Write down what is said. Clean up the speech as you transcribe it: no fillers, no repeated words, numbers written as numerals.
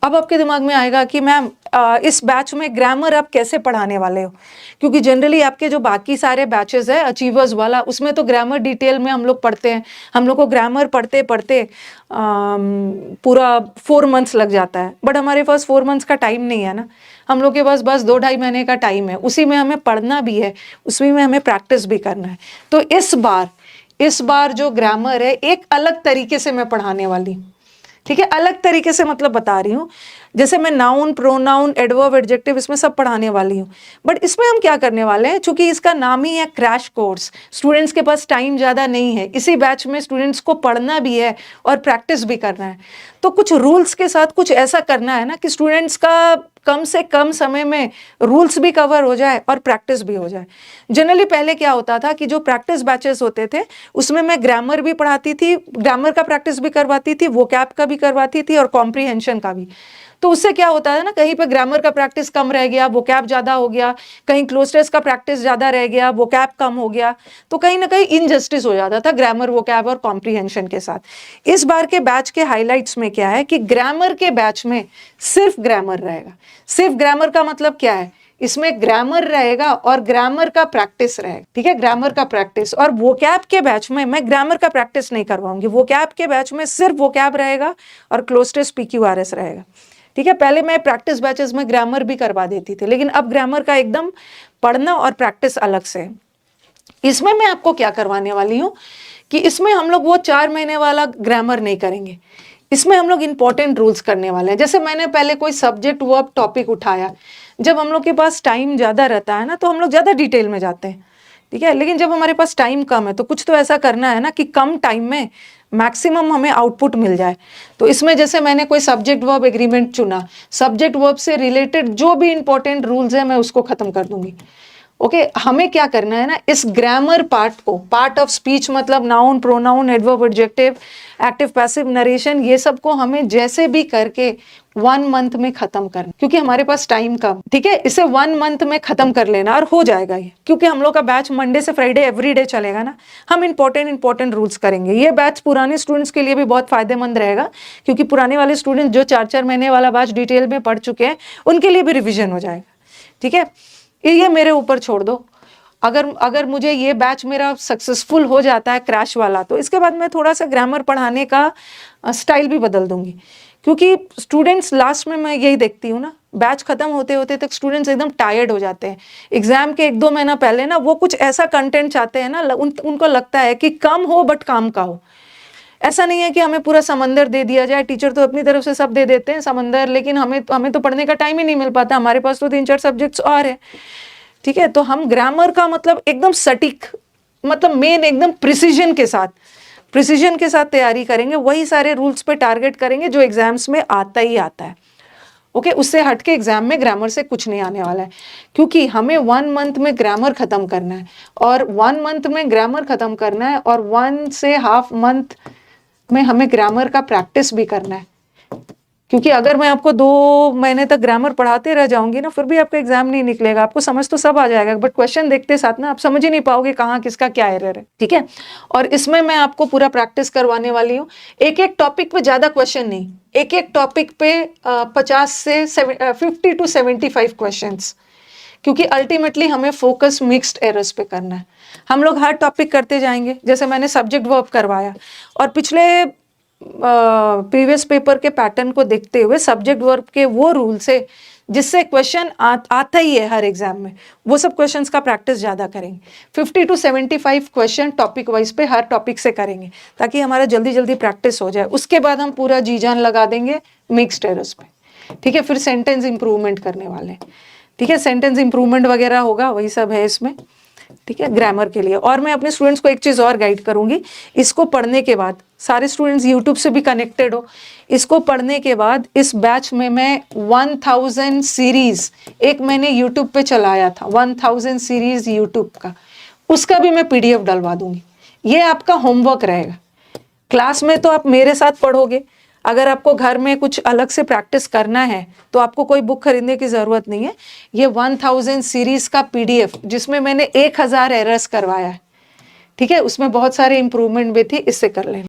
अब आपके दिमाग में आएगा कि मैम इस बैच में ग्रामर आप कैसे पढ़ाने वाले हो, क्योंकि जनरली आपके जो बाकी सारे बैचेस है अचीवर्स वाला, उसमें तो ग्रामर डिटेल में हम लोग पढ़ते हैं। हम लोग को ग्रामर पढ़ते पढ़ते पूरा 4 मंथ्स लग जाता है, बट हमारे पास 4 मंथ्स का टाइम नहीं है ना। हम लोग के पास बस 2-2.5 महीने का टाइम है, उसी में हमें पढ़ना भी है, उसी में हमें प्रैक्टिस भी करना है। तो इस बार जो ग्रामर है एक अलग तरीके से मैं पढ़ाने वाली हूँ। ठीक है, अलग तरीके से मतलब बता रही हूँ। जैसे मैं नाउन, प्रोनाउन, एडवर्ब, एडजेक्टिव इसमें सब पढ़ाने वाली हूँ, बट इसमें हम क्या करने वाले हैं, चूंकि इसका नाम ही है क्रैश कोर्स, स्टूडेंट्स के पास टाइम ज़्यादा नहीं है, इसी बैच में स्टूडेंट्स को पढ़ना भी है और प्रैक्टिस भी करना है। तो कुछ रूल्स के साथ कुछ ऐसा करना है ना कि स्टूडेंट्स का कम से कम समय में रूल्स भी कवर हो जाए और प्रैक्टिस भी हो जाए। जनरली पहले क्या होता था कि जो प्रैक्टिस बैचेस होते थे उसमें मैं ग्रामर भी पढ़ाती थी, ग्रामर का प्रैक्टिस भी करवाती थी, वोकैब का भी करवाती थी और कॉम्प्रिहेंशन का भी। तो उससे क्या होता है ना, कहीं पे ग्रामर का प्रैक्टिस कम रह गया, वोकैब ज़्यादा हो गया, कहीं क्लोज टेस्ट का प्रैक्टिस ज़्यादा रह गया, वोकैब कम हो गया, तो कहीं ना कहीं इनजस्टिस हो जाता था ग्रामर, वोकैब और कॉम्प्रिहेंशन के साथ। इस बार के बैच के हाईलाइट्स में क्या है कि ग्रामर के बैच में सिर्फ ग्रामर रहेगा। सिर्फ ग्रामर का मतलब क्या है, इसमें ग्रामर रहेगा और ग्रामर का प्रैक्टिस रहेगा। ठीक है, ग्रामर का प्रैक्टिस। और वोकैब के बैच में मैं ग्रामर का प्रैक्टिस नहीं करवाऊंगी, वोकैब के बैच में सिर्फ वोकैब रहेगा और क्लोज टेस्ट PQRS रहेगा। ठीक है, पहले मैं प्रैक्टिस बैचेस में ग्रामर भी करवा देती थी, लेकिन अब ग्रामर का एकदम पढ़ना और प्रैक्टिस अलग से। इसमें मैं आपको क्या करवाने वाली हूँ कि इसमें हम लोग वो 4 महीने वाला ग्रामर नहीं करेंगे, इसमें हम लोग इंपॉर्टेंट रूल्स करने वाले हैं। जैसे मैंने पहले कोई सब्जेक्ट वर्ब टॉपिक उठाया, जब हम लोग के पास टाइम ज़्यादा रहता है ना तो हम लोग ज़्यादा डिटेल में जाते हैं। ठीक है, लेकिन जब हमारे पास टाइम कम है तो कुछ तो ऐसा करना है ना कि कम टाइम में मैक्सिमम हमें आउटपुट मिल जाए। तो इसमें जैसे मैंने कोई सब्जेक्ट वर्ब एग्रीमेंट चुना, सब्जेक्ट वर्ब से रिलेटेड जो भी इंपॉर्टेंट रूल्स है मैं उसको खत्म कर दूंगी। ओके, हमें क्या करना है ना, इस ग्रामर पार्ट को, पार्ट ऑफ स्पीच मतलब noun, pronoun, adverb, adjective, active passive, narration, ये सब को हमें जैसे भी करके 1 मंथ में खत्म करना, क्योंकि हमारे पास टाइम कम। ठीक है, इसे 1 मंथ में खत्म कर लेना और हो जाएगा ये, क्योंकि हम लोग का बैच मंडे से फ्राइडे एवरीडे चलेगा ना। हम इंपॉर्टेंट रूल्स करेंगे। ये बैच पुराने स्टूडेंट्स के लिए भी बहुत फायदेमंद रहेगा, क्योंकि पुराने वाले स्टूडेंट्स जो 4-4 महीने वाला बैच डिटेल में पढ़ चुके हैं उनके लिए भी रिविजन हो जाएगा। ठीक है, ये मेरे ऊपर छोड़ दो। अगर मुझे ये बैच मेरा सक्सेसफुल हो जाता है क्रैश वाला, तो इसके बाद मैं थोड़ा सा ग्रामर पढ़ाने का स्टाइल भी बदल दूंगी, क्योंकि स्टूडेंट्स लास्ट में मैं यही देखती हूँ ना, बैच खत्म होते होते तक स्टूडेंट्स एकदम टायर्ड हो जाते हैं। एग्जाम के 1-2 महीना पहले ना वो कुछ ऐसा कंटेंट चाहते हैं ना, उनको लगता है कि कम हो बट काम का हो। ऐसा नहीं है कि हमें पूरा समंदर दे दिया जाए, टीचर तो अपनी तरफ से सब दे देते हैं समंदर, लेकिन हमें तो पढ़ने का टाइम ही नहीं मिल पाता। हमारे पास तो 3-4 सब्जेक्ट्स और है। ठीक है, तो हम ग्रामर का मतलब एकदम सटीक, मतलब मेन एकदम प्रिसीजन के साथ तैयारी करेंगे। वही सारे रूल्स पे टारगेट करेंगे जो एग्जाम्स में आता ही आता है। ओके, उससे हटके एग्जाम में ग्रामर से कुछ नहीं आने वाला है, क्योंकि हमें 1 मंथ में ग्रामर खत्म करना है, और 1 मंथ में ग्रामर खत्म करना है, और 1 से हाफ मंथ में हमें ग्रामर का प्रैक्टिस भी करना है। क्योंकि अगर मैं आपको 2 महीने तक ग्रामर पढ़ाते रह जाऊंगी ना, फिर भी आपका एग्जाम नहीं निकलेगा। आपको समझ तो सब आ जाएगा, बट क्वेश्चन देखते साथ ना आप समझ ही नहीं पाओगे कहाँ किसका क्या एरर है। ठीक है, और इसमें मैं आपको पूरा प्रैक्टिस करवाने वाली हूँ। एक टॉपिक पे ज्यादा क्वेश्चन नहीं, एक टॉपिक पे 50 से 50 to 75 क्वेश्चन, क्योंकि अल्टीमेटली हमें फोकस मिक्स्ड एरर्स पे करना है। हम लोग हर टॉपिक करते जाएंगे। जैसे मैंने सब्जेक्ट वर्ब करवाया, और पिछले प्रीवियस पेपर के पैटर्न को देखते हुए सब्जेक्ट वर्ब के वो रूल से जिससे क्वेश्चन आता ही है हर एग्जाम में, वो सब क्वेश्चंस का प्रैक्टिस ज़्यादा करेंगे। 50 to 75 क्वेश्चन टॉपिक वाइज पे हर टॉपिक से करेंगे, ताकि हमारा जल्दी जल्दी प्रैक्टिस हो जाए। उसके बाद हम पूरा जी जान लगा देंगे मिक्स्ड एरर्स पे। ठीक है, फिर सेंटेंस इंप्रूवमेंट करने वाले हैं। ठीक है, सेंटेंस इंप्रूवमेंट वगैरह होगा, वही सब है इसमें। ठीक है, ग्रामर के लिए। और मैं अपने स्टूडेंट्स को एक चीज़ और गाइड करूंगी, इसको पढ़ने के बाद सारे स्टूडेंट्स यूट्यूब से भी कनेक्टेड हो। इसको पढ़ने के बाद इस बैच में मैं 1000 सीरीज एक मैंने यूट्यूब पे चलाया था, 1000 सीरीज यूट्यूब का, उसका भी मैं PDF डलवा दूंगी। ये आपका होमवर्क रहेगा। क्लास में तो आप मेरे साथ पढ़ोगे, अगर आपको घर में कुछ अलग से प्रैक्टिस करना है तो आपको कोई बुक खरीदने की ज़रूरत नहीं है। ये 1000 सीरीज का PDF, जिसमें मैंने 1000 एरर्स करवाया है। ठीक है, उसमें बहुत सारे इंप्रूवमेंट भी थी, इससे कर लेना।